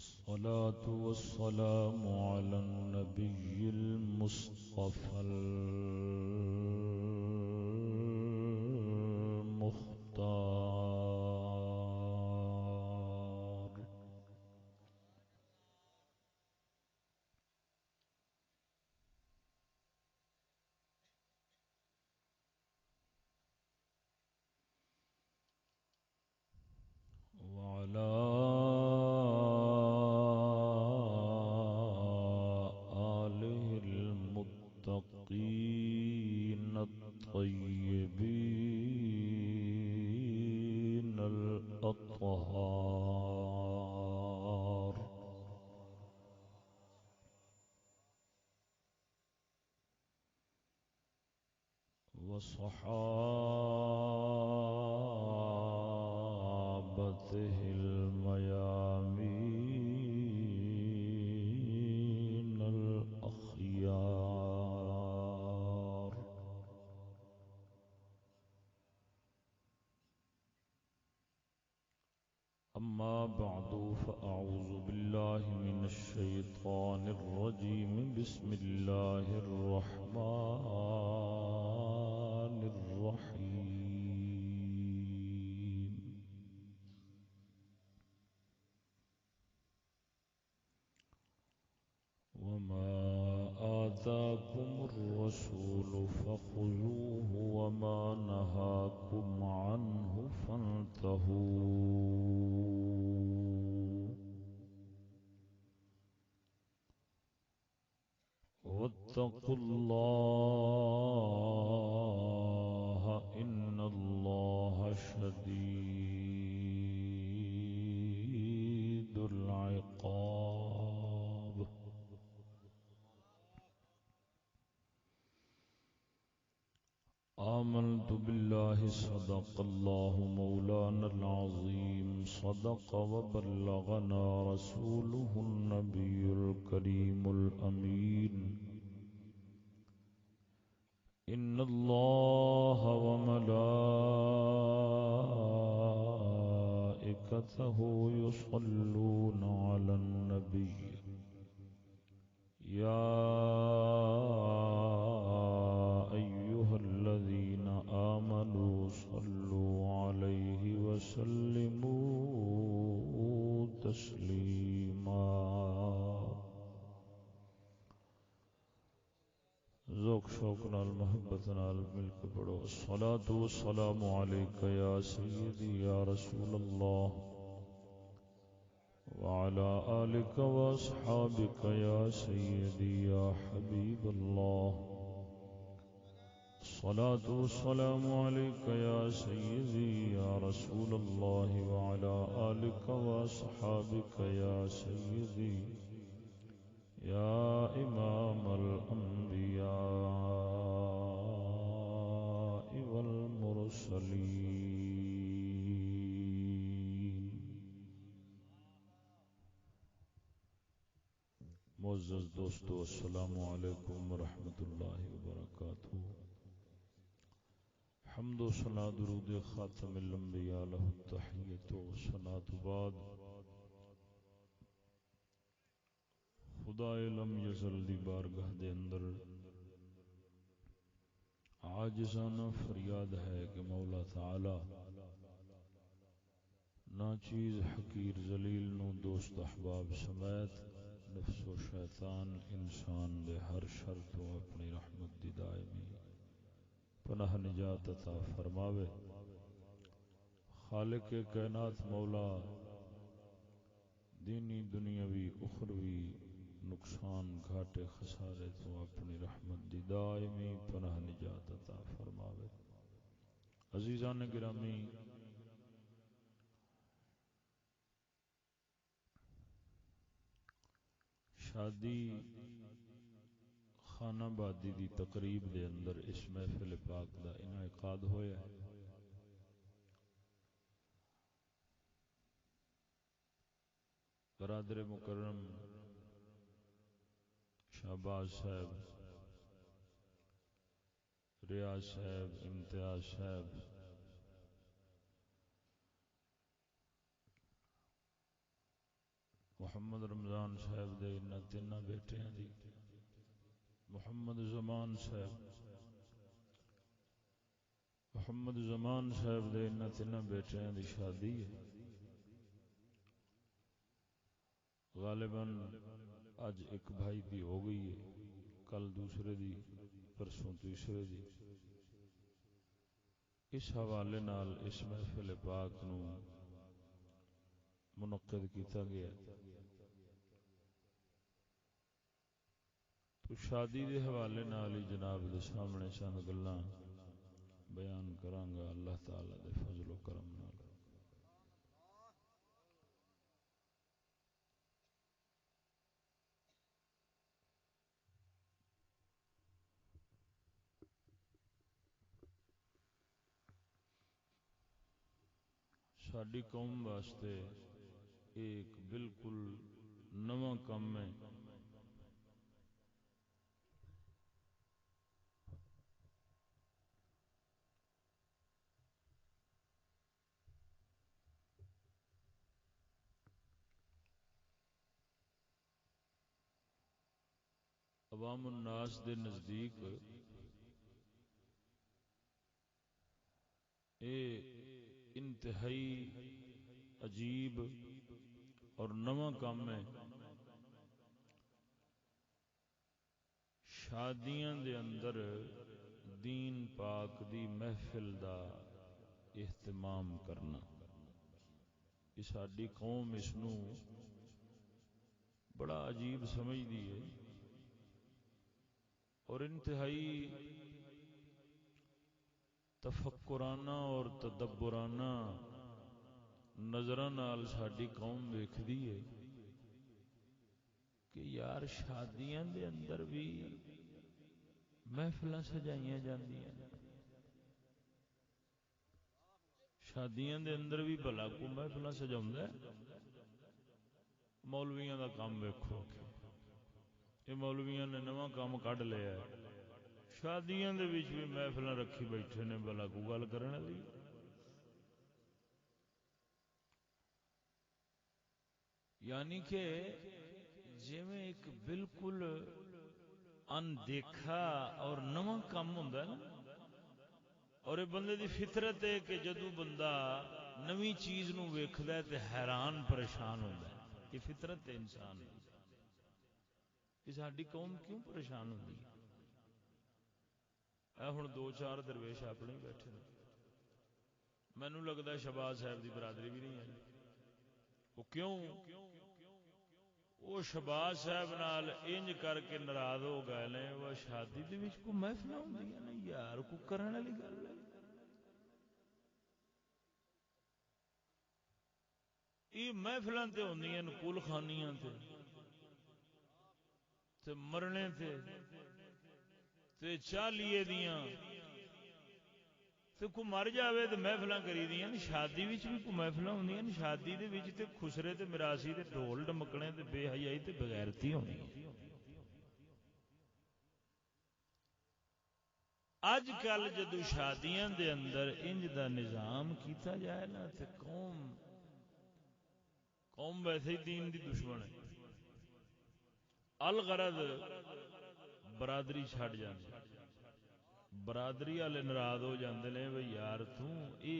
والصلاة والسلام على النبي المصطفى المختار وعلى آله المتقين الطيبين الأطهار وصحابته الميامين الأخيار أما بعد فأعوذ بالله من الشيطان الرجيم بسم الله الرحمن الرحيم وما آتاكم الرسول فخذوه وما نهاكم عنه فانتهوا واتقوا الله إن الله شديد العقاب آمنت بالله صدق الله مولانا العظيم صدق وبلغنا رسوله النبي الكريم الأمين إن الله وملائكته يصلون على النبي يا أيها الذين آمنوا صلوا عليه وسلموا تسليما ذوق شوق نال محبت نال مل کے پڑھو الصلاۃ والسلام علیک یا سیدی یا رسول اللہ وعلى آلك وأصحابك يا سيدي يا حبيب الله الصلاة والسلام عليك يا سيدي يا رسول الله وعلى آلك وأصحابك يا سيدي يا إمام الأنبياء والمرسلين معزز دوستو السلام علیکم ورحمۃ اللہ وبرکاتہ حمد و ثنا درود خاتم الانبیاء لہ التحیۃ و ثناء بعد خدا لم یزل دی بارگاہ دے اندر عاجزانہ فریاد ہے کہ مولا تعالی ناچیز حقیر ذلیل نو دوست احباب سمیت نفس و شیطان انسان دے ہر شر تو اپنی رحمت دی دائمی پناہ نجات عطا فرماوے خالق کائنات مولا دینی دنیاوی اخروی نقصان گھاٹے خسارے تو اپنی رحمت دی دائمی پناہ نجات عطا فرماوے عزیزان گرامی شادی خانہ بادی دی تقریب دے اندر اس محفل پاک دا انعقاد ہویا ہے برادر مکرم شہباز صاحب ریاض صاحب امتیاز صاحب محمد رمضان صاحب دے انہاں تیناں بیٹیاں دی، محمد زمان صاحب دے انہاں تیناں بیٹیاں دی شادی ہے۔ غالباً اج ایک بھائی دی ہو گئی ہے، کل دوسرے دی، پرسوں تیسرے دی۔ اس حوالے نال اس محفل پاک نو منعقد کیتا گیا۔ تو شادی دے حوالے نال ہی جناب دے سامنے چند گلاں بیان کراں گا اللہ تعالی دے فضل و کرم نال۔ ساڈی قوم واسطے ایک بالکل نواں کام ہے۔ عوام الناس دے نزدیک اے انتہائی عجیب اور نواں کام ہے، شادیاں دے اندر دین پاک دی محفل دا اہتمام کرنا۔ یہ ساڈی قوم اس نو بڑا عجیب سمجھ دی ہے اور انتہائی تفکرانہ اور تدبرانہ نظراں نال ساڈی قوم ویکھدی ہے کہ یار شادیاں دے اندر بھی محفلاں سجائیاں جاندیاں نے، شادیاں دے اندر بھی بھلا کو محفلاں سجاوندا ہے۔ مولویاں دا کام ویکھو، یہ مولویاں نے نواں کام کڈ لیا ہے، شادیاں دے وچ بھی محفلاں رکھی بیٹھے نے بھلا کو گل کرن والی۔ یعنی کہ جویں ایک بالکل اندیکھا اور نواں کام ہوندا ہے نا، اور یہ بندے دی فطرت ہے کہ جدو بندہ نویں چیز نو ویکھدا ہے تے حیران پریشان ہوندا ہے۔ یہ فطرت ہے انسان دی۔ یہ ساڈی قوم کیوں پریشان ہوندی ہے؟ اے ہن دو چار درویش اپنے بیٹھے نے، مینوں لگدا ہے شہباز صاحب دی برادری بھی نہیں ہے۔ وہ کیوں؟ وہ شہباز صاحب نال انج کر کے ناراض ہو گئے نے، وہ شادی دے وچ کوئی محفل ہوندیاں نے یار، کوئی کرن والی گل ہے؟ یہ محفلاں تے ہوندیاں نے کل خانیاں تے مرنے تے چالیے دیاں تے کو مر جاوے تے محفلاں کری دیاں نے۔ شادی وچ بھی کوئی محفلاں ہوندیاں نے، شادی دے وچ تے خسرے تے مراسی تے ڈھول ڈمکنے تے بے حیائی تے بغیرتی ہونی ہے۔ اج کل جدو شادیاں دے اندر انج دا نظام کیتا جائے نا تے قوم ویسے ہی دین دی دشمن ہے، الغرض برادری چھڈ جاندی، برادری والے ناراض ہو جاندے نے بھئی یار توں اے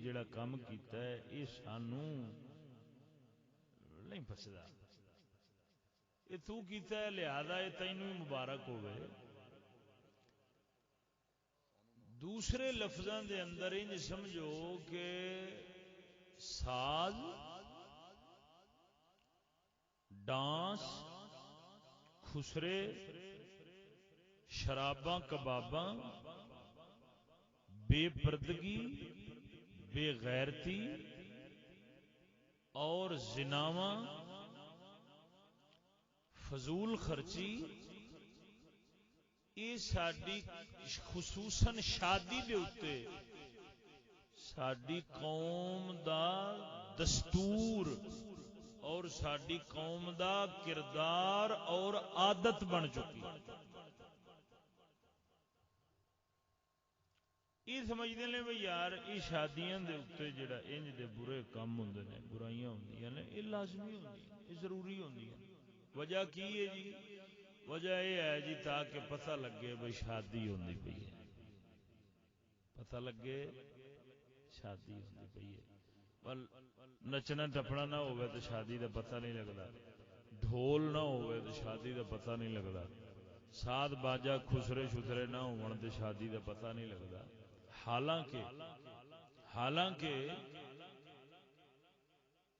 جڑا کام کیتا ہے اے سانوں نہیں پسدا، اے تو کیتا ہے لہذا اے تینوں ہی مبارک ہوئے۔ دوسرے لفظاں دے اندر انج سمجھو کہ ساز، ڈانس، خسرے، شراباں کباباں، بے پردگی، بے غیرتی اور زناواں، فضول خرچی، یہ ساڈی خصوصاً شادی دے اوتے ساڈی قوم دا دستور اور ساڈی قوم دا کردار اور عادت بن چکی۔ یہ سمجھتے ہیں بھائی یار یہ شادیاں دے اتنے جڑا انج دے برے کام ہوندے نے، برائیاں ہوندیاں نے، یہ لازمی ہوندیاں، یہ ضروری ہوندیاں۔ وجہ کی ہے جی؟ وجہ یہ ہے جی تاکہ پتہ لگے بھائی شادی ہوندی پئی ہے، پتہ لگے شادی ہوندی پئی ہے۔ ول نچنا ٹپنا نہ ہوئے تو شادی دا پتہ نہیں لگتا، ڈھول نہ ہوئے تو شادی دا پتہ نہیں لگتا، ساد باجا خسرے شسرے نہ ہون تے شادی دا پتہ نہیں لگتا۔ حالانکہ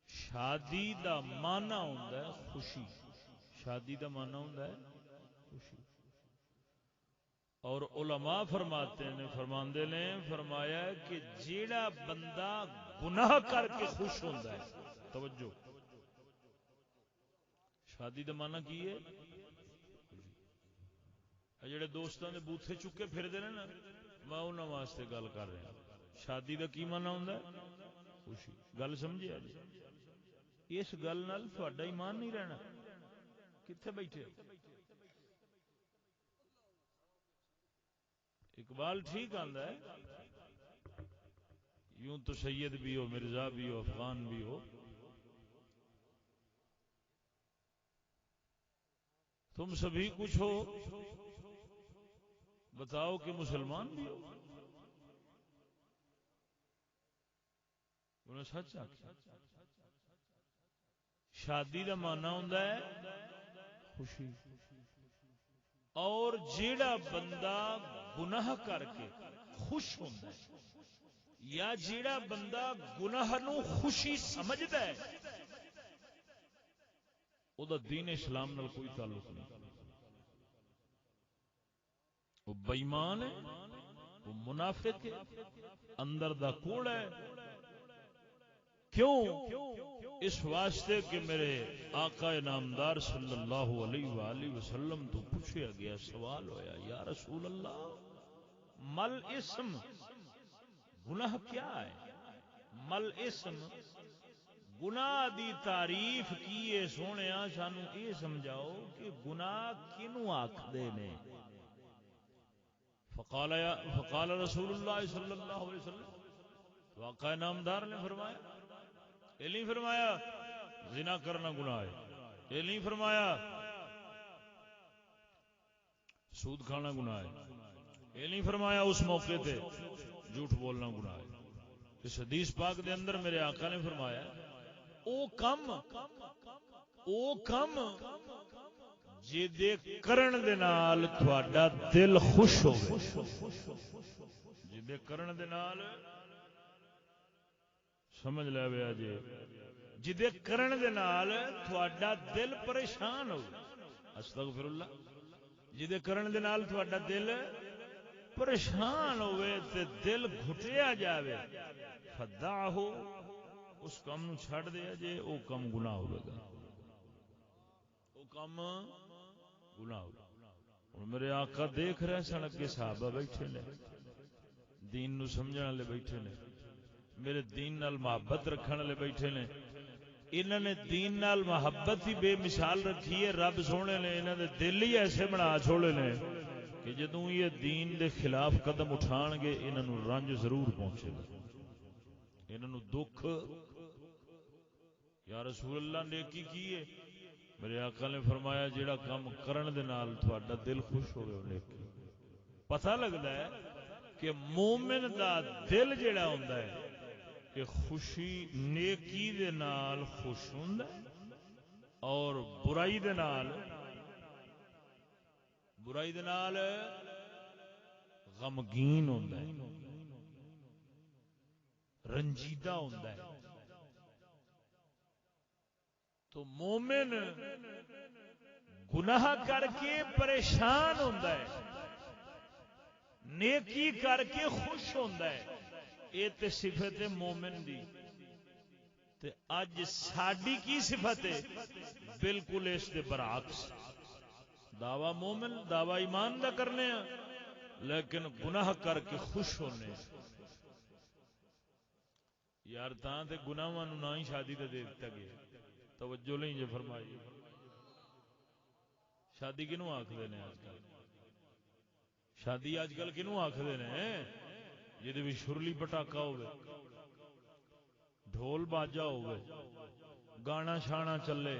شادی دا معنی ہوندا ہے خوشی، شادی دا معنی ہوندا ہے خوشی۔ اور علماء فرماندے نے فرمایا کہ جیڑا بندہ گناہ کر کے خوش ہوندا ہے، توجہ، شادی دا معنی کی ہے؟ جڑے دوستاں دے بوتھے چکے پھردے نے نا، میں انہاں واسطے گل کر رہا ہوں۔ شادی دا کی معنی ہوندا ہے؟ خوشی۔ گل سمجھیا جی؟ اس گل نال تہاڈا ایمان نہیں رہنا۔ کتھے بیٹھے اقبال ٹھیک آندا ہے، یوں تو سید بھی ہو، مرزا بھی ہو، افغان بھی ہو، تم سبھی کچھ ہو، بتاؤ کہ مسلمان بھی ہو۔ انہیں سچ آکھیا۔ شادی دا معنی ہوندا ہے خوشی، اور جیڑا بندہ گناہ کر کے خوش ہوندا ہے، یا جیڑا بندہ گناہ نو خوشی سمجھدا ہے، او دا دین اسلام نال کوئی تعلق نہیں، وہ بے ایمان ہے، وہ منافق ہے، اندر دا کوڑ ہے۔ کیوں؟ اس واسطے کہ میرے آقا نامدار صلی اللہ علیہ وآلہ وسلم تو پوچھا گیا، سوال ہویا، یا رسول اللہ مل اسم، گناہ کیا ہے؟ مل اسم، گناہ دی تعریف کیے سونیا، سانو اے سمجھاؤ کہ گناہ کینوں آکھدے نے؟ فقال رسول اللہ صلی اللہ علیہ وسلم، آقا نامدار نے فرمایا، یہ نہیں فرمایا زنا کرنا گناہ ہے، یہ نہیں فرمایا سود کھانا گناہ ہے، یہ نہیں فرمایا اس موقع تے جھوٹ بولنا گناہ ہے۔ اس حدیث پاک دے اندر میرے آقا نے فرمایا او کم جے دے کرن دے نال تہاڈا دل خوش ہوے، جے دے کرن دے نال، سمجھ لے ویا جی، جدے کرن دے نال تہاڈا دل پریشان ہو، استغفر اللہ، جدے کرن دے نال تہاڈا دل پریشان ہوئے تے دل گھٹیا جاوے، فدعہ، اس کام نو چھڑ دیا جے، او کم گناہ ہوئے گا، او کم گناہ ہوگا۔ اور میرے آقا دیکھ رہے سن اگے صحابہ بیٹھے نے، دین نو سمجھن والے بیٹھے نے، میرے دین نال محبت رکھن والے بیٹھے نے، انہوں نے دین نال محبت ہی بے مثال رکھی ہے۔ رب سونے نے انہوں نے دل ہی ایسے بنا چھوڑے نے کہ جدوں یہ دین دے خلاف قدم اٹھان گے انہوں نے رنج ضرور پہنچے گا، انہوں نے دکھ۔ یا رسول اللہ نیکی کی ہے؟ میرے آقا نے فرمایا جیڑا کام کرن دے نال تہاڈا دل خوش ہوئے وہ نیکی۔ پتہ لگتا ہے کہ مومن دا دل جیڑا ہوندا ہے کہ خوشی نیکی دے نال خوش ہوندا ہے، اور برائی دے نال غمگین ہوندا ہے، رنجیدہ ہوندا ہے۔ تو مومن گناہ کر کے پریشان ہوندا ہے، نیکی کر کے خوش ہوندا ہے، یہ تے صفت ہے مومن دی۔ تے اج ساڈی کی صفت ہے؟ بالکل اس دے برعکس، دعوی مومن دعوی ایمان دا کرنے ہیں لیکن گناہ کر کے خوش ہونے ہیں۔ یار تاں تے گناہاں نوں نہ ہی شادی تے دے دتا گیا، توجہ نہیں جے فرمائی۔ شادی کنوں آکھدے نے اج کل؟ شادی اج کل کنوں آکھدے نے؟ جہدے بھی شرلی پٹاکا ہوئے، ڈھول باجا ہوئے، گانا شانا چلے،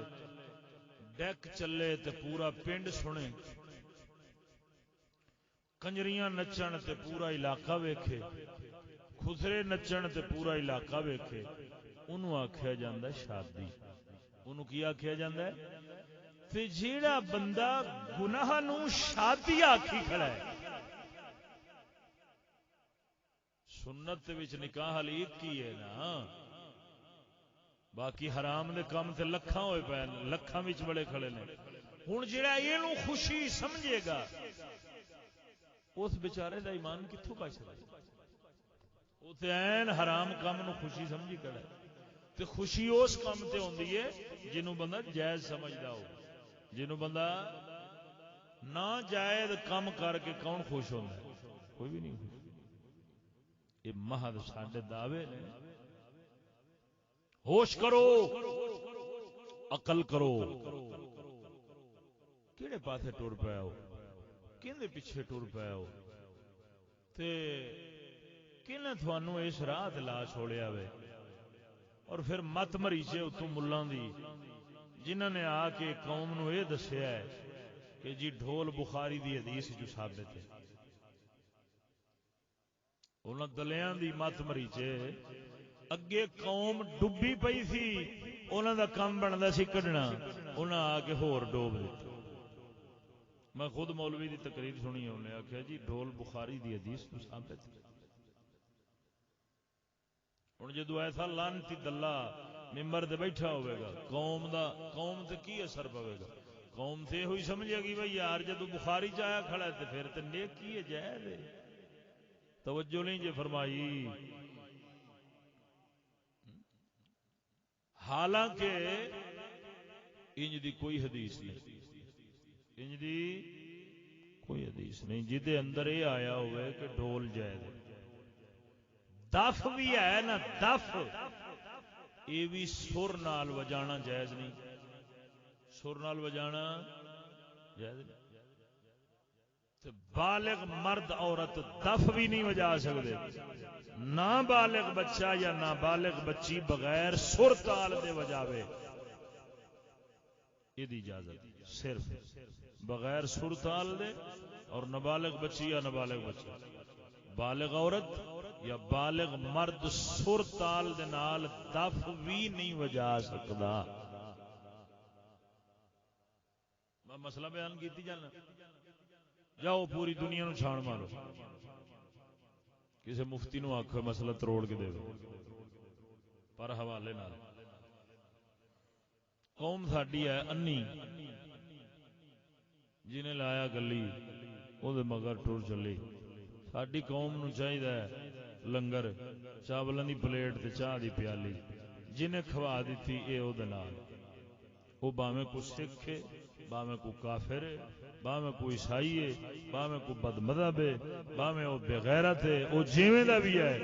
ڈیک چلے تے پورا پنڈ سنے، کنجریاں نچن تے پورا علاقہ ویکھے، خسرے نچن تے پورا علاقہ ویکھے، انہوں آکھیا جاندہ ہے شادی۔ انہوں کی آکھیا جاندہ ہے؟ تے جیڑا بندہ گناہ نو شادی آکھی کھڑا ہے، سنت وچ نکاح علی ایک ہی ہے نا، باقی حرام دے کام تے لکھاں ہوئے پے، لکھاں وچ بڑے کھڑے نے۔ ہن جیڑا اینوں خوشی سمجھے گا اس بیچارے دا ایمان کتھوں بچ سکدا؟ او تے عین حرام کام نو خوشی سمجھی کھڑا ہے۔ تے خوشی اس کام تے ہوندی ہے جنوں بندہ جائز سمجھدا ہو، جنوں بندہ ناجائز کام کر کے کون خوش ہوندا ہے؟ کوئی بھی نہیں خوش۔ یہ محض ساڈے دعوے نے۔ ہوش کرو، عقل کرو، کیڑے پاسے ٹر پئے ہو، کیندے پیچھے ٹر پئے ہو، تے کنے تھانوں اس راہ تے لا چھوڑیا وے، اور پھر مت مریچے اتوں ملاں دی جنہاں نے آ کے قوم نو یہ دسیا ہے کہ جی ڈھول بخاری دی حدیث جو ثابت ہے، انہاں دلیاں دی مت مریچے اگے قوم ڈبی پئی سی، انہاں دا کام بندا سی کڈنا، انہاں آ کے ہور ڈوب دتا۔ میں خود مولوی دی تقریر سنی، انہوں نے آخیا جی ڈھول بخاری دی حدیث تو ثابت ہے۔ ہن جدو ایسا لعنتی دلہ ممبر تے بیٹھا ہوئے گا، قوم تے کی اثر پوے گا؟ قوم تے ہوئی سمجھے گی بھئی یار جدو بخاری چایا کھڑا ہے تے پھر تے نیکی ہے، جائز ہے۔ توجہ نہیں جے فرمائی۔ حالانکہ انج دی کوئی حدیث نہیں، انج دی کوئی حدیث نہیں جدے اندر یہ آیا ہوئے کہ ڈھول جائز ہے۔ دف بھی ہے نا، دف یہ بھی سر نال وجانا جائز نہیں، سر نال وجانا جائز نہیں۔ بالغ مرد عورت دف بھی نہیں وجا سکتے، نابالغ بچہ یا نابالغ بچی بغیر سر تال دے وجاوے، یہ دی اجازت صرف بغیر سر تال دے، اور نابالغ بچی یا نابالغ بچہ، بالغ عورت یا بالغ مرد سر تال دے نال دف بھی نہیں وجا سکتا۔ میں مسئلہ بیان کیتی جانا، جاؤ پوری دنیا نو چھان مارو، کسی مفتی نو آکھو مسئلہ تروڑ کے دے پر حوالے نال۔ قوم ساڈی ہے انی، جنہیں لایا گلی او دے مگر ٹر چلی۔ ساڈی قوم نو چاہیے لنگر، چاولوں دی پلیٹ تے چاہ دی پیالی، جنہیں کھوا دیتی اے او دے نال، او باویں کو سکھ ہے، باویں کو کافر ہے، باویں کو عیسائی ہے، باویں کو بد مذہب ہے، باویں او بے غیرت ہے، او جیویں دا بھی ہے،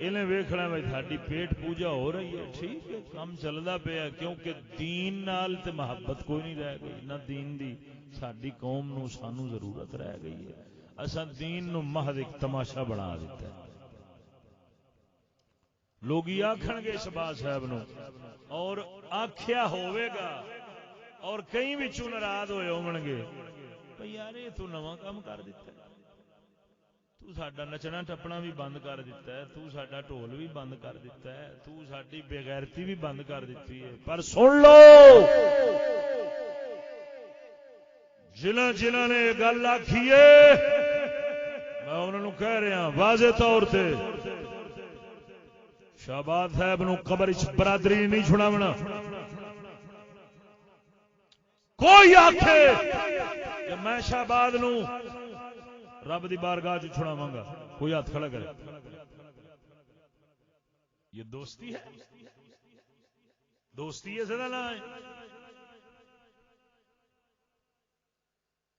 انہیں ویکھنا ہے ساڈی پیٹ پوجا ہو رہی ہے، ٹھیک ہے کام چلدا پیا، کیونکہ دین نال تے محبت کوئی نہیں رہ گئی، نہ دین دی ساڈی قوم نو سانو ضرورت رہ گئی ہے۔ اساں دین نو محض ایک تماشا بنا دیتا ہے۔ لوگ یہ آکھن گے شہباز صاحب نو، اور آکھیا ہوئے گا، اور کئی وچوں ناراض ہوئے ہون گے، بھئی یار یہ تو نواں کام کر دیتا ہے، تو ساڈا نچنا ٹپنا بھی بند کر دیتا ہے، تو ساڈا ڈھول بھی بند کر دیتا ہے، تو ساڈی بے غیرتی بھی بند کر دیتی ہے۔ پر سن لو، جنہاں نے یہ گل آکھی ہے، میں انہوں نے کہہ رہا واضح طور سے، شہباز صاحب نو قبر وچ برادری نہیں چھڑاونا۔ کوئی آکھے کہ میں شہباز نو رب دی بارگاہ چ چھڑاواں گا، کوئی ہاتھ کھڑا کرے۔ یہ دوستی ہے، دوستی اسے دا نام ہے،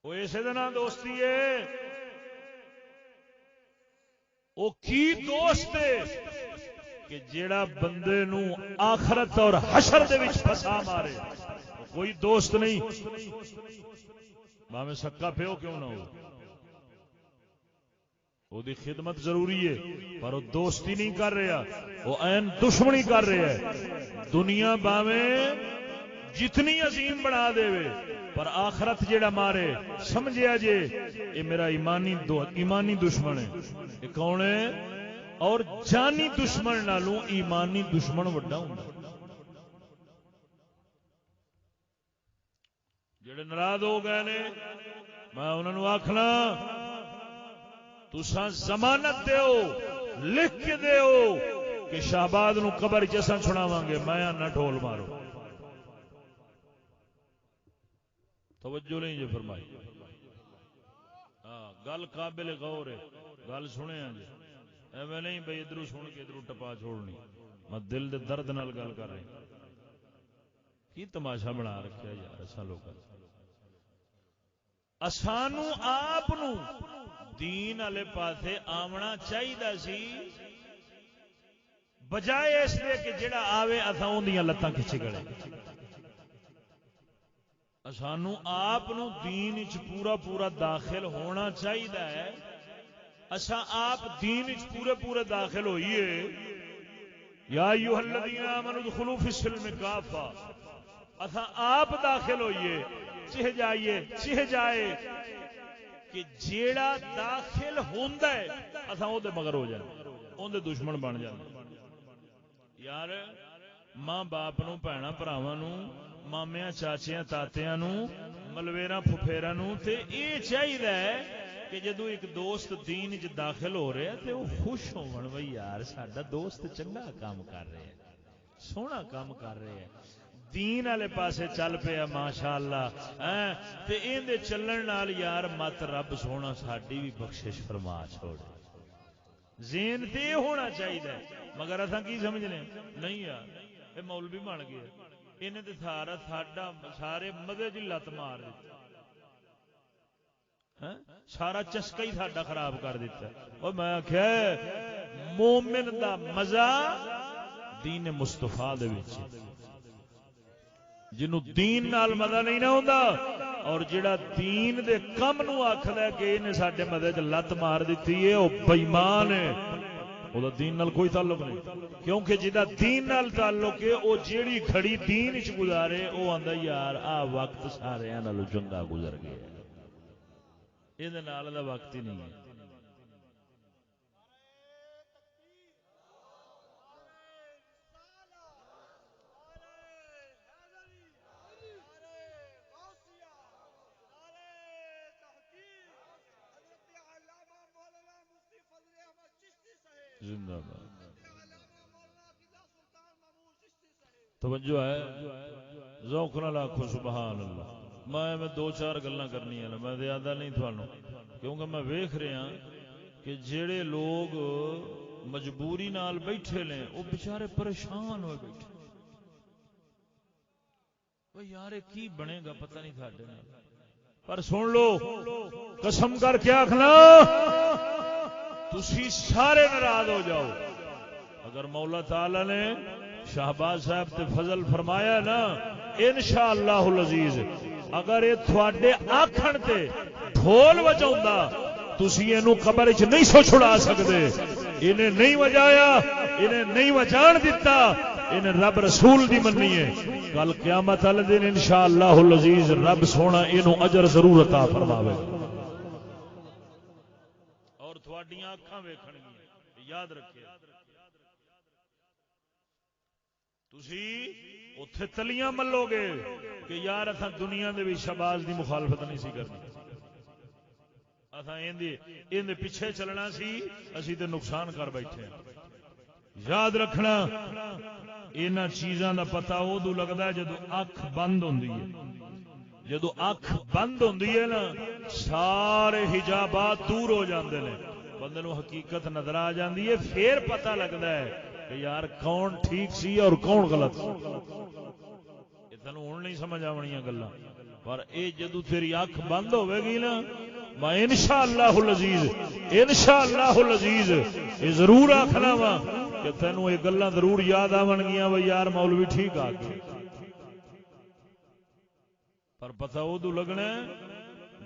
وہ اسے دا نام دوستی ہے۔ وہ کی دوست ہے کہ جیڑا بندے نو آخرت اور حشر دے وچ پھسا مارے، کوئی دوست نہیں، باویں سکا پیو کیوں نہ ہو، وہ دی خدمت ضروری ہے پر وہ دوستی نہیں کر رہا، وہ عین دشمنی کر رہا ہے۔ دنیا باویں جتنی عظیم بنا دے پر آخرت جیڑا مارے سمجھیا جے یہ میرا ایمانی دشمن ہے۔ یہ کون ہے؟ اور جانی دشمن نالوں ایمانی دشمن وڈا ہوندا۔ جڑے ناراض ہو گئے نے میں انہاں نوں آکھنا تساں ضمانت دیو، لکھ کے دیو کہ شہباز نو قبر جساں چھڑاواں گے، میں نہ ڈھول مارو۔ توجہ نہیں جی فرمائی؟ ہاں گل قابل غور ہے، گل سنے جی ایویں نہیں بھائی ادھروں سن کے ادھروں ٹپا چھوڑنی، میں دل دے درد نال گل کر رہا کی تماشا بنا رکھا یار اساں لوگاں اسانو آپ دین والے پاسے آونا چاہیے سی بجائے اس دے کہ جڑا آوے اساں اوندا لتاں کھچ گڑے۔ سانو آپ دین وچ پورا پورا داخل ہونا چاہیے، اساں آپ دین وچ پورے پورے داخل ہوئیے۔ یا ایھا الذین آمنوا ادخلوا فی السلم کافہ، اساں آپ داخل ہوئیے، چہ جائے کہ جیڑا داخل ہوندا ہے اساں او دے مگر ہو جاندے، اون دے دشمن بن جاندے۔ یار ماں باپ نو بھੈਣਾਂ بھراواں نو مامیاں چاچیاں تاتیاں نو ملویراں پھپھیراں نو تے اے چاہیے کہ جدو ایک دوست دین وچ داخل ہو رہا ہے تے وہ خوش ہون بھئی یار ساڈا دوست چنگا کام کر رہا ہے، سونا کام کر رہا ہے، دین والے پاسے چل پیا ماشاءاللہ، تے این دے چلن نال یار مت رب سونا ساڈی بھی بخشش فرما چھوڑے۔ ذہن تے ہونا چاہیے، مگر اساں کی سمجھنے نہیں یار اے مولوی بن گیا، انہیں تے سارا ساڈا سارے مدے دی لت مار دیتی، سارا چسکا ہی ساڈا خراب کر دیتا۔ اور میں آخیا مومن دا مزہ دین مصطفیٰ دے وچ، جنوں دین نال مزہ نہیں نہ ہوندا اور جڑا دین دے کم نو آکھدا کہ انہیں ساڈے مزے چ لت مار دیتی ہے او بے ایمان ہے، او دا دین نال کوئی تعلق نہیں، کیونکہ جدا دین نال تعلق ہے او جیڑی کھڑی دین وچ گزارے او آندا یار آ وقت سارے نالوں چنگا گزر گیا، اے دے نال دا وقت ہی نہیں ہے۔ زندہ باد توجہ ہے، ذوق نال آکھو سبحان اللہ۔ میں دو چار گلاں کرنی ہیں، میں زیادہ نہیں تھانوں، کیونکہ میں ویکھ رہا کہ جڑے لوگ مجبوری نال بیٹھے نے وہ بیچارے پریشان ہوئے بیٹھے، وہ یار کی بنے گا پتہ نہیں ساڈے نال، پر سن لو قسم کر کے آکھنا تسی سارے ناراض ہو جاؤ، اگر مولا تعالی نے شہباز صاحب تے فضل فرمایا نا انشاءاللہ العزیز، اگر یہ تھوڑے آکھن تے ڈھول وجاؤندا تسی اینو قبر وچ نہیں سو چھڑا سکدے، انہیں نہیں وجایا، انہیں نہیں وجان دیتا، انہیں رب رسول دی مننی ہے، کل قیامت والے دن انشاءاللہ العزیز رب سونا اینو اجر ضرور عطا فرماوے گا۔ اور تھوڑیاں اکھاں ویکھن گیاں، یاد رکھے تسی اتھے تلیاں ملو گے کہ یار اساں دنیا دے وچ شہباز دی مخالفت نہیں سی کرنی، اساں این دے پیچھے چلنا سی، اسی تے نقصان کر بیٹھے ہیں۔ یاد رکھنا انہاں چیزاں دا پتہ ادو لگدا ہے جدو اکھ بند ہوندی ہے، جدو اکھ بند ہوندی ہے نا سارے حجابات دور ہو جاندے نے، بندے نو حقیقت نظر آ جاندی ہے، پھر پتہ لگدا ہے کہ یار کون ٹھیک سی اور کون غلط سی۔ یہ تینوں ہن نہیں سمجھ آونیاں گلاں، پر اے جدو تیری اکھ بند ہوے گی نا میں انشاءاللہ العزیز یہ ضرور آکھنا وا کہ تینوں یہ گلاں ضرور یاد آون گیاں و یار مولوی ٹھیک آ گئے، پر پتہ ادو لگنا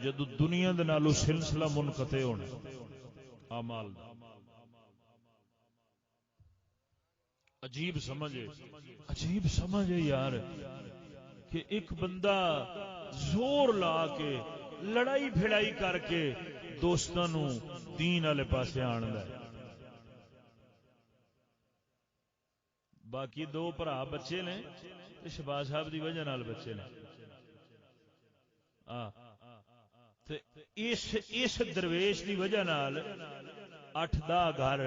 جدو دنیا دے نالوں سلسلہ منقطع ہونا۔ اعمال دا عجیب سمجھے یار کہ ایک بندہ زور لا کے لڑائی بھڑائی کر کے دوستاں نو دین والے پاسے آندا ہے. باقی دو بھرا بچے نے تے شہباز صاحب دی وجہ نال بچے نے. تے اس درویش دی وجہ نال 8-10 گھر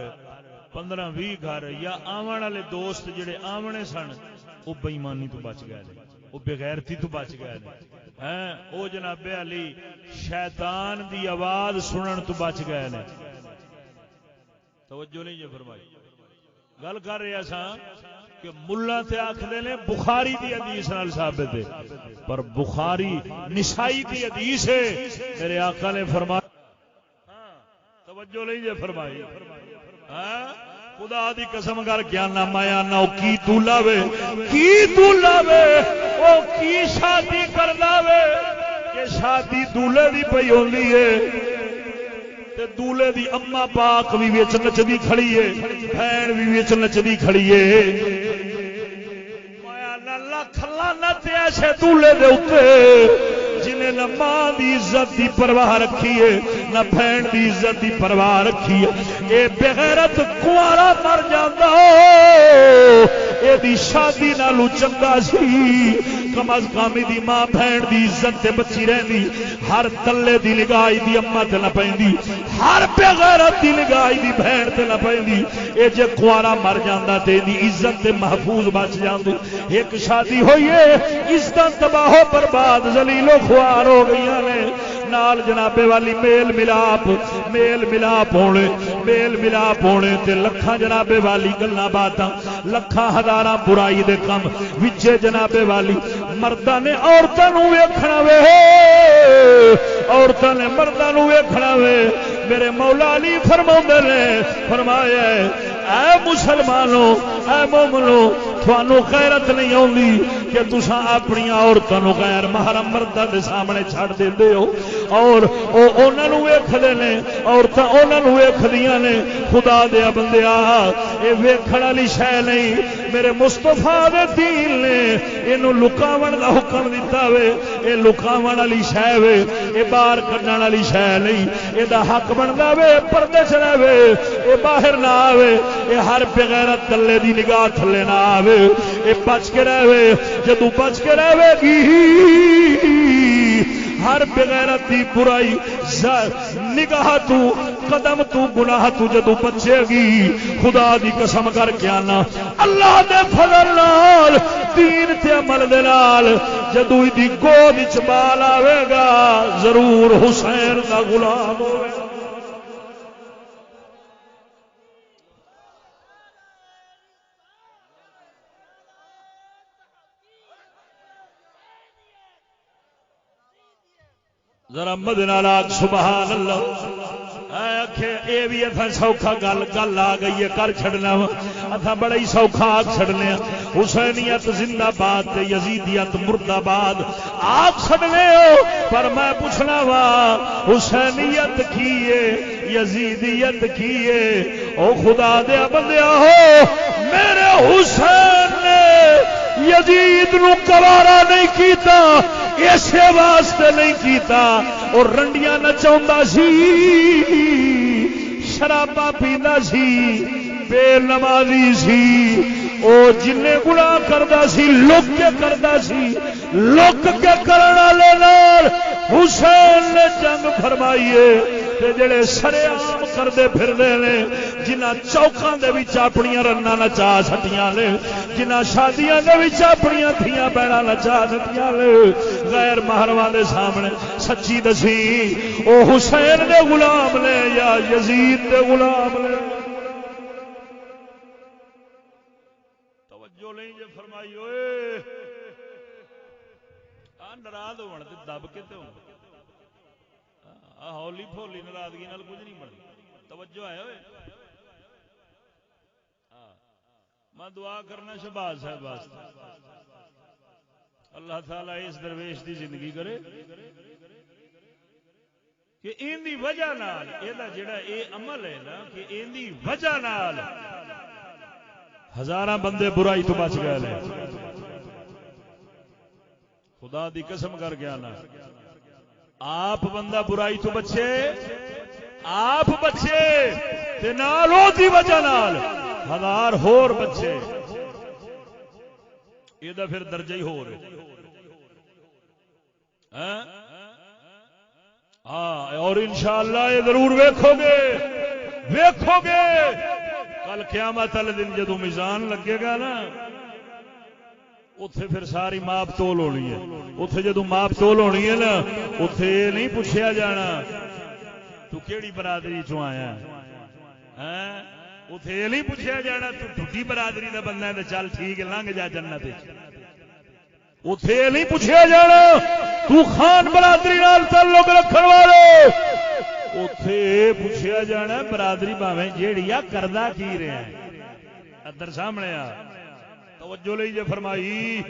15-20 گھر یا آون والے دوست جڑے آونے سن وہ بے ایمانی تو بچ گئے نے, وہ بغیرتی تو بچ گئے نے. او جناب علی شیطان دی آواز سنن تو بچ گئے نے. توجہ نہیں جی فرمائی. گل کر رہا سا کہ ملا تے آکھدے نے بخاری دی حدیث نال ثابت ہے, پر بخاری نسائی دی حدیث ہے. میرے آقا نے فرمایا, توجہ نہیں جی فرمائی, خدا دی قسم کر کے آنا مایا نہ کی دولا وے او کی شادی کردا وے کہ شادی دولے دی پئی ہوندی ہے تے دولے دی اما پاک بھی وچ نچدی کھڑی ہے, بہن بھی وچ نچدی کھڑی ہے. مایا نہ لکھ لعنت ایسے دولے دے اوتے جنہیں نہ ماں دی عزت دی پرواہ رکھی ہے نہ بہن دی عزت دی پرواہ رکھی ہے. اے بغیرت کنوارا مر جاندا اے دی شادی نالو چنگا سی کم از کم دی ماں بہن دی عزت تے بچی رہندی. ہر تلے دی نگاہ دی اما تے نہ پیندی, ہر بغیرت دی نگاہ دی بہن تے نہ پیندی. اے جے کنوارا مر جاندا تے دی عزت تے محفوظ بچ جاندی. ایک شادی ہوئی ہے عزت تباہ و برباد ذلیل و خوار ہو گئی نے. نال جنابے والی میل ملاپ ہونے تے لکھاں جنابے والی گلاں باتاں لکھاں ہزاراں برائی دے کم وچے جنابے والی مرداں نے عورتاں نو ویکھنا وے, عورتاں نے مرداں نو ویکھنا وے. میرے مولا علی فرماندے نے فرمایا اے مسلمانوں اے مومنو تھانو غیرت نہیں آندی کہ تساں اپنی عورتاں نو غیر محرم مرداں دے سامنے چھڈ دیندے ہو اور او انہاں نو ویکھدے نے, عورتاں انہاں نو ویکھدیاں نے. خدا دے بندیا اے ویکھن والی شے نہیں, میرے مصطفیٰ دے دین نے اینو لکاون دا حکم دتا وے. اے لکاون والی شے وے, اے باہر کڈن والی شے نہیں. اے دا حق بندا وے پردے چ رہے, اے باہر نہ آوے. اے ہر بغیرت تلے دی نگاہ تھلے نہ آوے. اے بچ کے رہے, جدو بچ کے رہے گی ہر بغیرت دی برائی نگاہ تو قدم تو گناہ تو جدو بچے گی. خدا دی قسم کر کے آنا اللہ دے فضل نال دین تے عمل دے نال جدو دی گود وچ بال آوے گا ضرور حسین دا غلام ہوے گا. ذرا مدنہ لاکھ سبحان اللہ. اے بھی اتھا سوکھا گل آ گئی ہے کر چھڑنا اتھا بڑا ہی سوکھا آگ چھڑنے. حسینیت زندہ باد تے یزیدیت مرد آباد آگ چھڑنے ہو, پر میں پوچھنا وا حسینیت کیے یزیدیت کیے. او خدا دے بندیا ہو میرے حسین نے یزید نو گوارا نہیں کیتا, ایسے واسطے نہیں کیتا اور رنڈیاں نچاوندا سی, شراباں پیندا سی, بے نمازی سی. او جنے گناہ کردا سی لک کے کردا سی, لک کے کرن والے نال حسین نے جنگ فرمائیے. تے جڑے سرے عام کردے پھردے نے جنہاں چوکاں دے وچ اپنیاں رناں نچا سٹیاں نے, جنہاں شادیاں دے وچ اپنیاں دھیاں بہناں نچا سٹیاں نے, غیر محرماں دے سامنے سچی دسی او حسین دے غلام نے یا یزید دے غلام نے. توجہ نہیں جے فرمائی اوئے ناراض ہون تے دب کے تے ہون ہولی پھولی ناراضگی نال کچھ نہیں بنتا. توجہ ہے ہوئے. میں دعا کرنا شہباز صاحب واسطے اللہ تعالی اس درویش دی زندگی کرے کہ ان دی وجہ نال جڑا اے عمل ہے نا کہ ان دی وجہ نال ہزاراں بندے برائی تو بچ گئے نے. خدا دی قسم کر کے آنا آپ بندہ برائی تو بچے آپ بچے تے نال او دی وجہ نال ہزار ہور بچے. یہ دا پھر درجہ ہی ہو رہے ہاں. اور انشاءاللہ یہ ضرور ویکھو گے کل قیامت والے دن جدو میزان لگے گا نا اتے پھر ساری ماپ تول ہونی ہے. اتے جدو ماپ تول ہونی ہے نا اتے یہ نہیں پوچھا جانا تو کیڑی برادری چوں آیا. اتے یہ نہیں پوچھا جانا تو ٹوٹی برادری کا بندہ ہے چل ٹھیک ہے لنگ جا جنت. اتے یہ نہیں پوچھا جانا تو خان برادری نال تعلق رکھن والے. اتے پوچھا جانا برادری باویں جیڑی آ کردا کی رہا ہے. ادھر سامنے آ توجہ لئی جے فرمائی.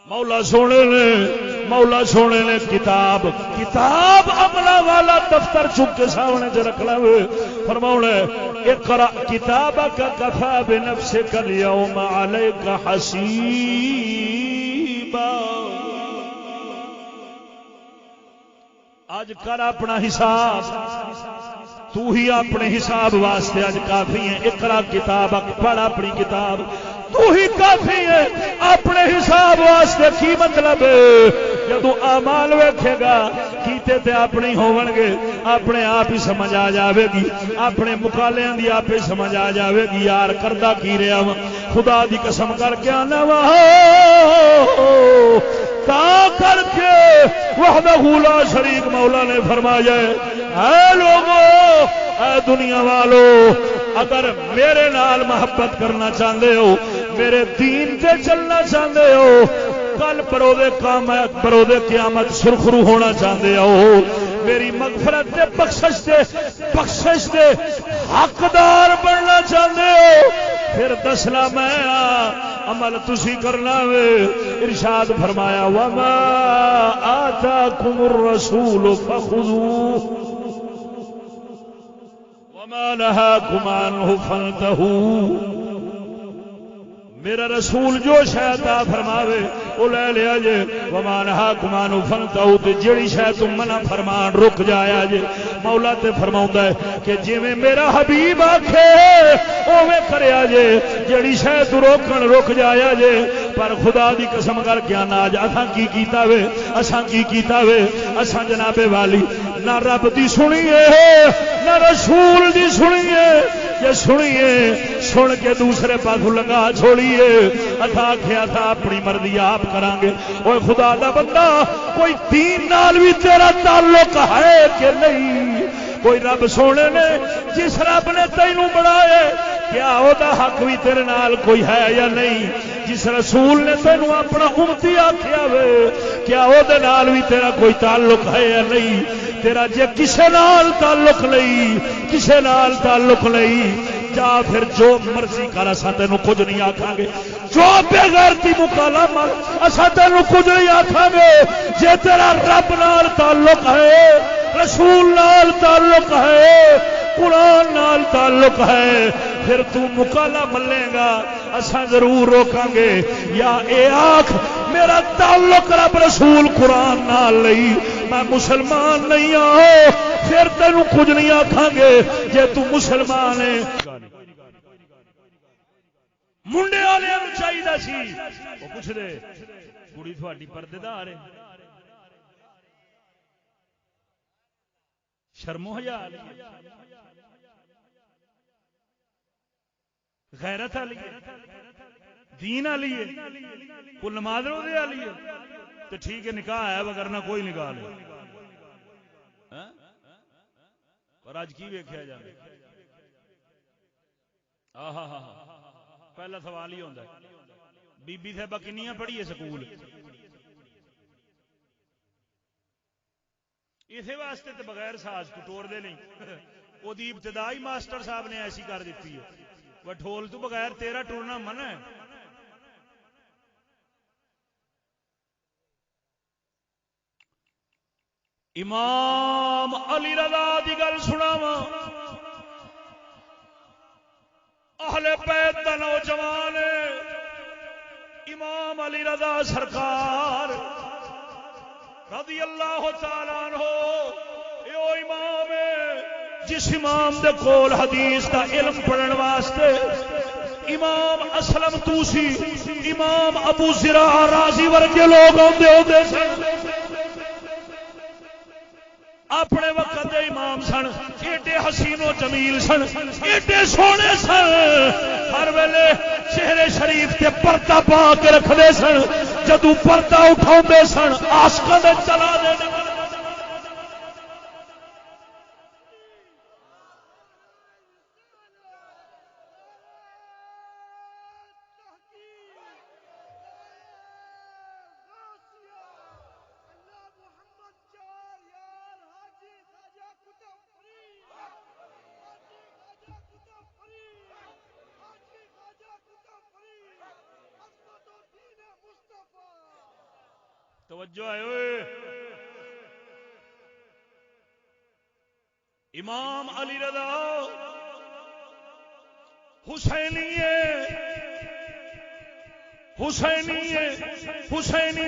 مولا سونے نے کتاب عملہ والا دفتر چک کے سامنے چ رکھنا فرماؤں اقرا کتابک کفی بنفسک اليوم علیک حسیبا. آج کر اپنا حساب تو ہی اپنے حساب واسطے آج کافی ہے. اقرا کتابک پڑھ اپنی کتاب تو ہی کافی ہے اپنے حساب واسطے. کی مطلب جدو اعمال ویکھے گا کیتے تے اپنے ہون گے اپنے آپ ہی سمجھ آ جاوے گی. اپنے مقالیاں دی آپ ہی سمجھ آ جاوے گی یار کردا کی رہا وا. خدا دی قسم کر کے آنا وا تا کر کے وحدہ لا شریک مولا نے فرمایا اے لوگو اے دنیا والو اگر میرے نال محبت کرنا چاہتے ہو میرے دین تے چلنا چاہتے ہو کل پرودے قیامت سرخرو ہونا چاہتے ہو میری مغفرت تے بخشش دے حقدار بننا چاہتے ہو پھر دسنا میں عمل تسی کرنا وے. ارشاد فرمایا وما آتاکم الرسول فخذوه وما نهاکم عنه فانتهوا. میرا رسول جو شاید فرماوے وہ لے لیا جے. وما نہاکم عنہ فانتہوا تے جڑی شاید تم منع فرمان رک جایا جے. مولا تے فرماوندا ہے کہ جویں میرا حبیب آکھے اوویں کریا جے جڑی شاید روکن رک جایا جے. پر خدا دی قسم کر کے آنا اج اساں کی کیتا وے اساں جناب والی نہ رب دی سنیے نہ رسول دی سنیے. یہ سن کے دوسرے پاس لگا چھوڑیے اتھا آکھیا تھا اپنی مرضی آپ کریں گے. اوے خدا دا بندہ کوئی دین نال بھی تیرا تعلق ہے کہ نہیں؟ کوئی رب سونے نے جس رب نے تینوں بنایا کیا او دا حق بھی تیرے نال کوئی ہے یا نہیں؟ جس رسول نے تینوں اپنا امتی آکھیا وے کیا او دے نال بھی تیرا کوئی تعلق ہے یا نہیں؟ تیرا جے کسے نال تعلق نہیں جا پھر جو مرضی کر اساں تینوں کچھ نہیں آکھاں گے. جو بے غیرتی مکالا مر اساں تینوں کچھ نہیں آکھاں گے. جے تیرا رب نال تعلق ہے رسول نال تعلق ہے قرآن نال تعلق ہے پھر تو مکالا ملے گا اساں ضرور روکاں گے. یا اے آنکھ میرا تعلق رب رسول قرآن نال نہیں میں مسلمان نہیں ہوں پھر تینوں کچھ نہیں آکھاں گے. جے تو مسلمان ہے منڈے والے چاہیے سی وہ پوچھ دے کڑی تھوڑی پردے دار ہے شرم و حیا غیرت والی دین والی ہے کوئی نماز روزے والی ہے تو ٹھیک ہے نکاح ہے وگرنہ کوئی نکاح نہیں. پر اج کی ویکھیا جائے پہلا سوال ہی ہوتا ہے بی بی صاحبہ کنیاں پڑھی ہے سکول اسی واسطے تو بغیر ساز تو ٹور دے نہیں وہ دی ابتدائی ماسٹر صاحب نے ایسی کر دیتی ہے وہ ڈھول تو بغیر تیرا ٹورنا من ہے. امام علی رضا دی گل سناواں، اہل بیت دا نوجوان امام علی رضا سرکار رضی اللہ تعالی عنہ، اے او امام ہے جس امام دے کول حدیث دا علم پڑھن واسطے امام اسلم توسی، امام ابو زرع رازی ورگے لوگ آندے ہوندے سن، اپنے وقت دے امام سن، ایڈے حسین و جمیل سن، ایڈے سونے سن، ہر ویلے چہرے شریف تے پردہ پا کے رکھدے سن، جدوں پردہ اٹھاؤندے سن عاشقاں دے چلا دے توجہ ہے اوئے۔ امام علی رضا حسینی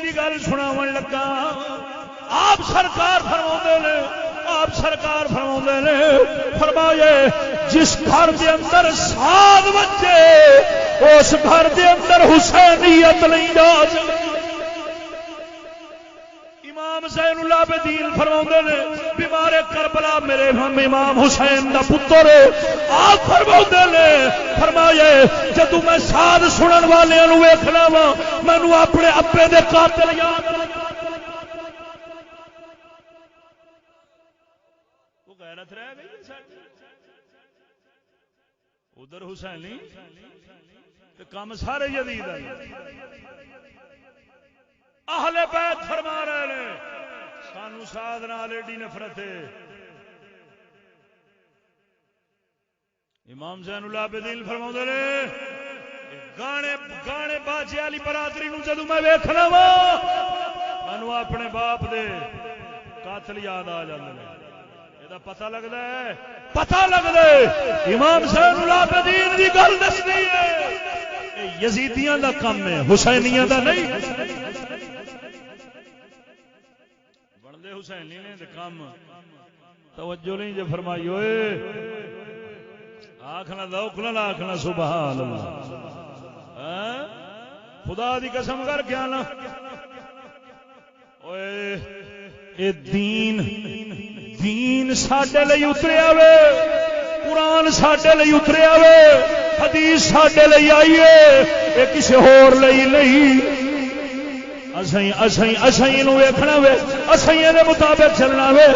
دی گل سناون لگا، آپ سرکار فرماؤندے نے فرمایا جس گھر دے اندر ساز بجے اس گھر دے اندر حسینیت نہیں جا سکتی۔ امام زین العابدین فرماؤندے نے بیمار کربلا میرے امام حسین دا پتر آپ فرماؤندے نے فرمایا جدوں میں ساز سنن والیاں نوں ویکھنا وا مینوں اپنے ابے دے قاتل یاد وہ غیرت رہ گئی ادھر حسینی تے کم سارے یزید اہل بیت فرما رہے ہیں سانو ساز نال ایڈی نفرت ہے۔ امام زین العابدین فرماؤندے نے گانے باجے والی برادری نوں جدوں میں ویکھنا وا مینوں اپنے باپ دے قاتل یاد آ جاندے نے، اے پتہ لگدا ہے امام زین العابدین دی گل دسدی ہے اے یزیدیاں دا کم ہے، حسینیاں دا نہیں۔ حسینی نے کام توجہ نہیں جو فرمائی ہوئے آخنا ذوق نہ آخنا سبحان اللہ، خدا دی قسم کر کے آنا اے دین ساڈے لئی اتریا وے، قرآن ساڈے لئی اتریا وے، حدیث ساڈے لئی آئی ہے، اے کسی ہور لئی نہیں۔ اسائیں نو ویکھنا وے، اسائیں دے مطابق چلنا وے،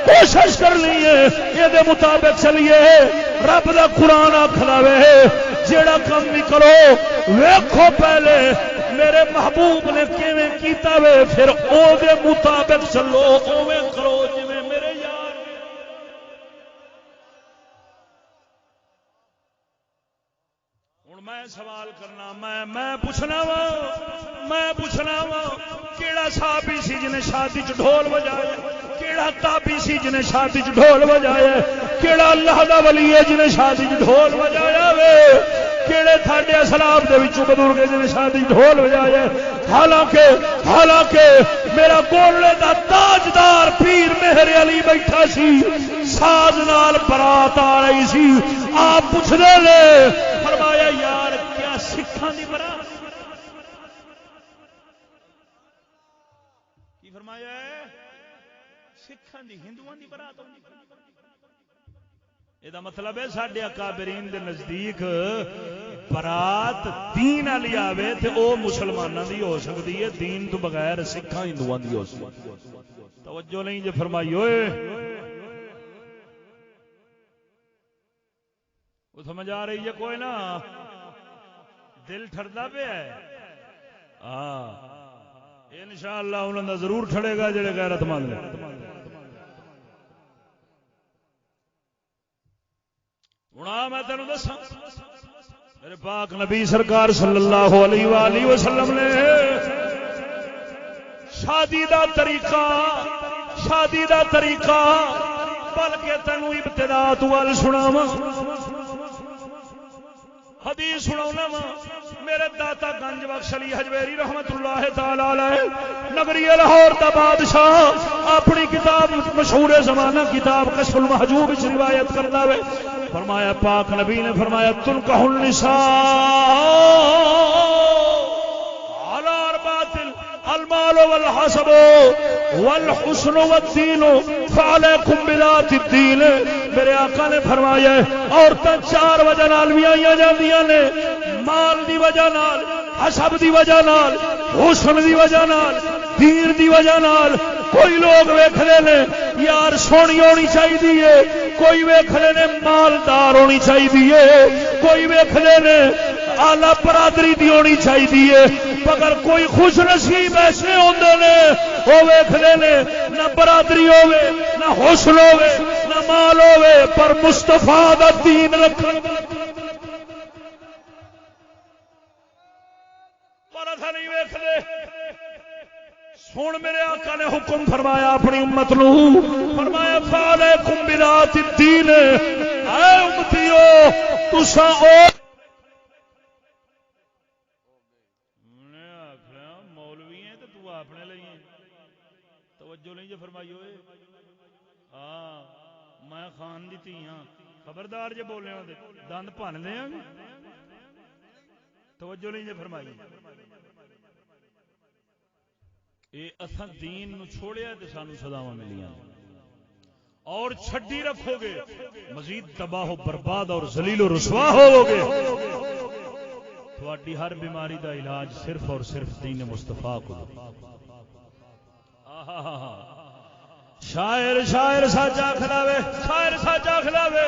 کوشش کرنی ہے یہ دے مطابق چلیے۔ رب دا قرآن آکھدا وے جیڑا کم بھی کرو ویکھو پہلے میرے محبوب نے کیویں کیتا وے، پھر او دے مطابق چلو، اوویں کرو جویں میرے یار۔ ہن میں سوال کرنا، میں پوچھنا وا کیڑا صحابی سی جنے شادی چ ڈھول بجایا، کیڑا تابی سی جنے شادی چ ڈھول بجایا، کیڑا اللہ دا ولی ہے جنے شادی چ ڈھول بجایا وے، کیڑے تھاڈے اسلاف دے وچوں بزرگ جنے شادی چ ڈھول بجایا۔ حالانکہ میرا گولڑے دا تاجدار پیر مہر علی بیٹھا سی، ساز نال برات آ رہی سی، آپ پوچھدے نے فرمایا یار کیا سکھاں دی برات؟ فرمایا ہے سکھاں دی ہندوؤں دی برات ہوندی، یہ مطلب ہے ساڈے اکابرین دے نزدیک برات دین والی آوے تے او مسلماناں دی ہو سکتی ہے، دین تو بغیر سکھاں ہندوؤں دی ہو سکتی۔ توجہ نہیں جے فرمائی ہوئے، وہ سمجھ آ رہی ہے کوئی نہ؟ دل ٹھردا پیا ہے ہاں انشاءاللہ انہاں دا ضرور ٹھڑے گا جڑے غیرت مند نے۔ ہن میں تینوں دساں میرے پاک نبی سرکار صلی اللہ علیہ وآلہ وسلم نے شادی دا طریقہ شادی دا طریقہ بلکہ تینوں ابتدا تو ول سناواں حدیث سناونا وا میرے داتا گنج بخش علی حجویری رحمت اللہ تعالی علیہ نگری لاہور دا بادشاہ اپنی کتاب مشہور زمانہ کتاب کشف المحجوب وچ روایت کردا ہے فرمایا پاک نبی نے فرمایا تنکح النساء علی اربعۃ المال والحسب والحسن والدین فعلیکم بذات الدین میرے آقا نے فرمایا عورتاں چار وجہ نال ویاہیاں جاندیاں نے مال دی وجہ نال حسب دی وجہ نال حسن دی وجہ نال دین دی وجہ نال کوئی لوگ ویکھدے نے یار سونی ہونی چاہیے کوئی ویکھدے نے مالدار ہونی چاہیے کوئی ویکھدے نے آلہ برادری دی ہونی چاہیے مگر کوئی خوش نصیب ایسے ہوندے نے وہ ویکھدے نے نہ برادری ہوے نہ حسن ہوے نہ مال ہوے پر مصطفیٰ دا دین رکھن پر اتھا نہیں ویکھدے سن میرے آقا نے حکم فرمایا اپنی امت نو فرمایا فعلیکم بذات الدین اے امتیو تساں او توجہ نہیں جو فرمائی ہوئے ہاں میں خان دی تھی ہاں خبردار جو بولے ہوں دند بھن دے ہاں توجہ نہیں جو فرمائی اے اساں دین نو چھوڑیا تے سانو سزاواں ملیاں اور چھڈی رکھو گے مزید تباہ و برباد اور ذلیل و رسوا ہوو گے تہاڈی ہر بیماری دا علاج صرف اور صرف دین مصطفیٰ کو شاعر شاعر ساجا کھلاوے شاعر ساجا کھلاوے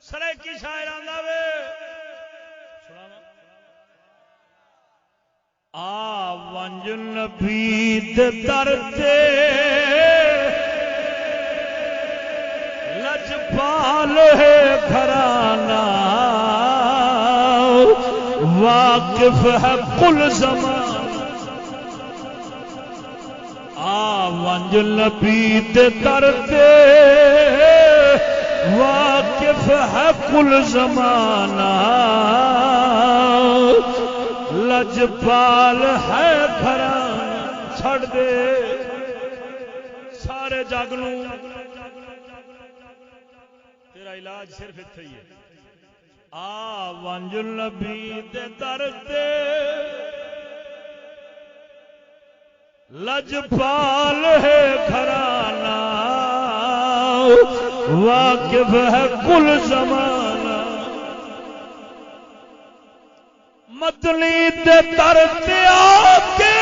سریکی شاعر آندا وے آ ونج نبی دے در تے لجپال ہے گھرانہ واقف ہے کل زمان ونج نبی دے در تے واقف ہے کل زمانہ لجپال ہے گھرانہ چھڑ دے سارے جگ نو تیرا علاج صرف اتھے ہی ہے آ ونج نبی دے در تے لجپال ہے گھرانہ واقف ہے کل زمانہ مدنی دے در تے آ کے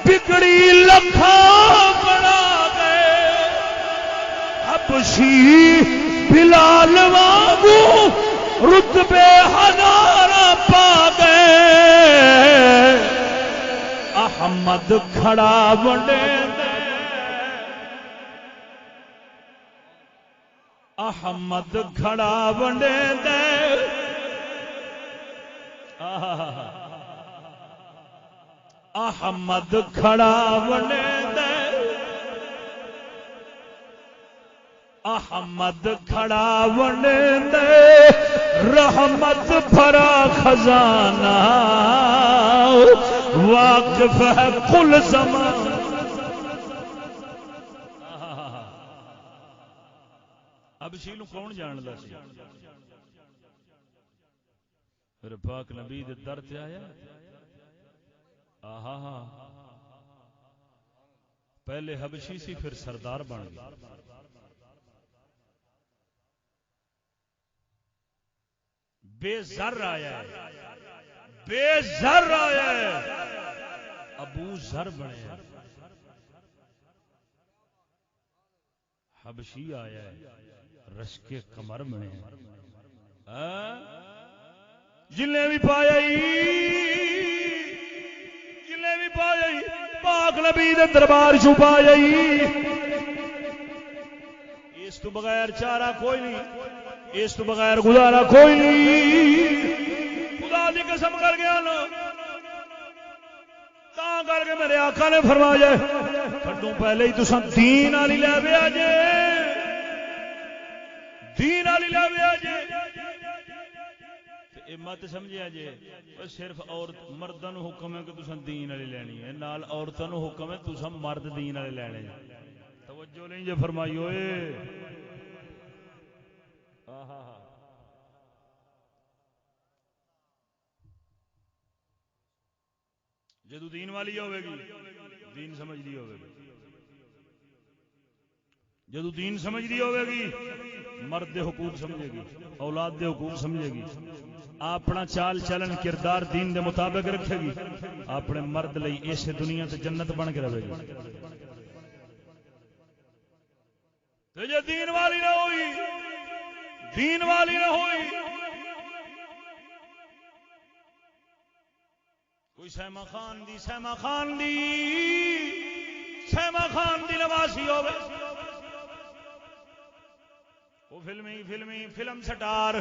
بگڑی لکھاں بنا گئے حبشی بلال وانگو رتبے ہزاراں پا گئے احمد کھڑا ونڈے دے احمد کھڑا ونڈے دے احمد کھڑا ونڈے دے احمد کھڑا ونڈے دے رحمت بھرا خزانہ واقف ہے کل زمان اب شیلو کون جاندا سی پھر پاک نبی دے در تے آیا آہا پہلے حبشی سی پھر سردار بن گیا بے زر آیا ہے بے زر آیا ہے ابو زر بنے حبشی آیا ہے رشک قمر بنے جنہیں بھی پایا جنہیں بھی پایا پاک نبی دے دربار چ پایا اس تو بغیر چارہ کوئی نہیں اس تو بغیر گزارا کوئی نہیں خدا دی قسم کر گیا نا کر کے میرے آقا نے فرمایا کڈوں پہلے ہی تساں دین والی لے آیا جے دین والی لے آیا جے تے مت سمجھیا جے صرف عورت مرداں نو حکم ہے کہ تساں دین والی لینی ہے نال عورتاں نو حکم ہے تساں مرد دین والے لینے توجہ نہیں جے فرمائی ہوئے جدو دین والی ہوے گی دین سمجھ دی ہوے گی جدو دین سمجھ دی ہوے گی مرد دے حقوق سمجھے گی اولاد دے حقوق سمجھے گی اپنا چال چلن کردار دین دے مطابق رکھے گی اپنے مرد لئی اس دنیا تے جنت بن کے رہے گی تے جے دین والی نہ ہوئی دین والی نہ ہوئی کوئی سیما خان دی نواسی ہوے وہ فلم سٹار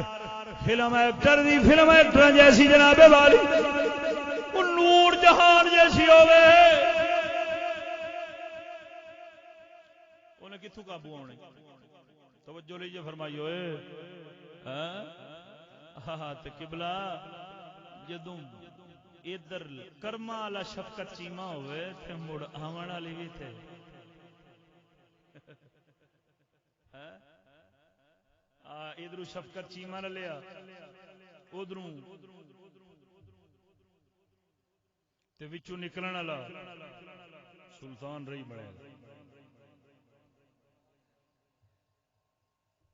فلم ایکٹر جیسی جناب والی وہ نور جہان جیسی ہوے انہیں کتوں قابو آنے توجہ لیجیے فرمائی ہوئے ہاں تے قبلہ جدوں ادھر کرما والا شفقت چیما ہوئے تے مڑ آون والی بھی تے ادھر شفقت چیما نہ لیا ادھر تے وچوں نکلن والا سلطان رہی بنیا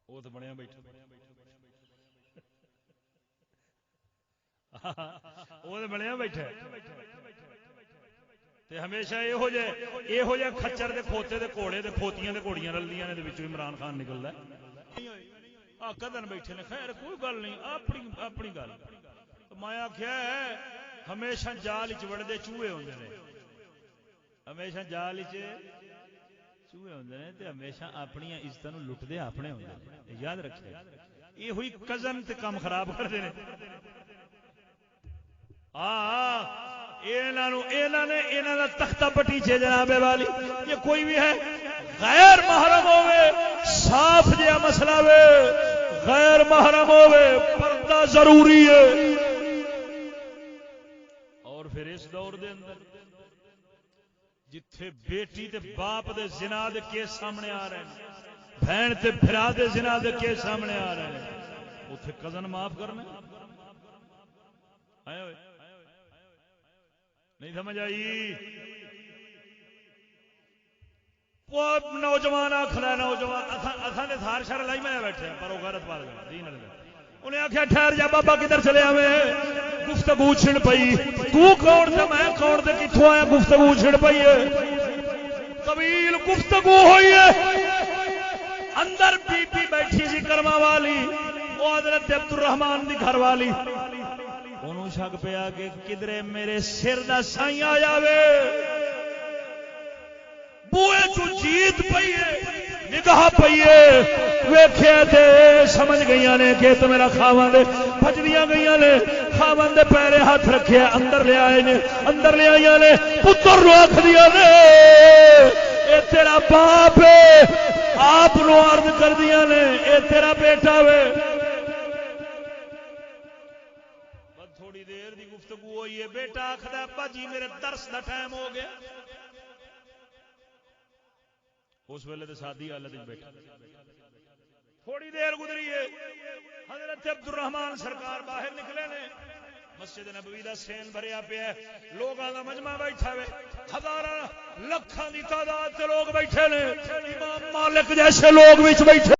وہ تو بنیا بیٹھا وہ تو بنیا بیٹھا تے ہمیشہ یہو جے کھچر دے کھوتے دے گھوڑے دے کھوتیاں دے گھوڑیاں رلدیاں نے تے وچوں عمران خان نکلدا ہے کدن بیٹھے نے خیر کوئی گل نہیں اپنی گل میں آخیا ہمیشہ جال چ وڑدے چوہے ہوندے نے ہمیشہ جال چ چوہے ہوندے نے تے ہمیشہ اپنی عزت نو لٹدے اپنے ہوندے نے یاد رکھے یہ ہوئی کزن تے کام خراب کردے نے انہاں دا تختہ پٹیچے جناب والی یہ کوئی بھی ہے غیر محرم ہوئے صاف جہا مسئلہ وے غیر محرم ہوئے پردہ ضروری ہے اور پھر اس دور دے اندر جتھے بیٹی تے باپ دے زنا دے کیس سامنے آ رہے ہیں بہن تے بھرا دے زنا دے کیس سامنے آ رہے ہیں اتھے کزن معاف کرنا آئے ہوئے نہیں سمجھ آئی نوجوان آخر نوجوان اصل نے تھار شر لائی میں بیٹھے پر وہ غیرت والا دین انہیں آخیا ٹھہر جا بابا کدھر چلے آوے گفتگو چھڑ پئی تو کون تے میں کون تے کتھوں آیا گفتگو چھڑ پئی ہے طویل گفتگو ہوئی ہے اندر بی بی بیٹھی سی کرما والی وہ حضرت عبد الرحمان دی گھر والی انہوں شک پیا کہ کدھرے میرے سر دا سائیں آ جاوے بوئے چو جیت پئیے نگاہ پئیے ویکھے تے سمجھ گئیاں نے کہ تو میرا خاوند بھجدیاں گئیاں نے خاوند دے پیرے ہاتھ رکھے اندر لے آئے نے اندر لے آئیاں نے پتر نو آکھدیاں نے اے تیرا باپ ہے آپ نو عرض کر دیاں نے اے تیرا بیٹا وے تھوڑی دیر دی گفتگو ہوئی ہے بیٹا آکھدا ابا جی میرے درس دا ٹائم ہو گیا اس ویلے تے سادی حالت وچ بیٹھا تھوڑی دیر گزری ہے حضرت عبد الرحمان سرکار باہر نکلے نے مسجد نبوی دا سین بھریا پیا لوگاں دا مجمع بیٹھا ہے ہزاراں لکھاں دی تعداد تے لوگ بیٹھے نے امام مالک جیسے لوگ وچ بیٹھے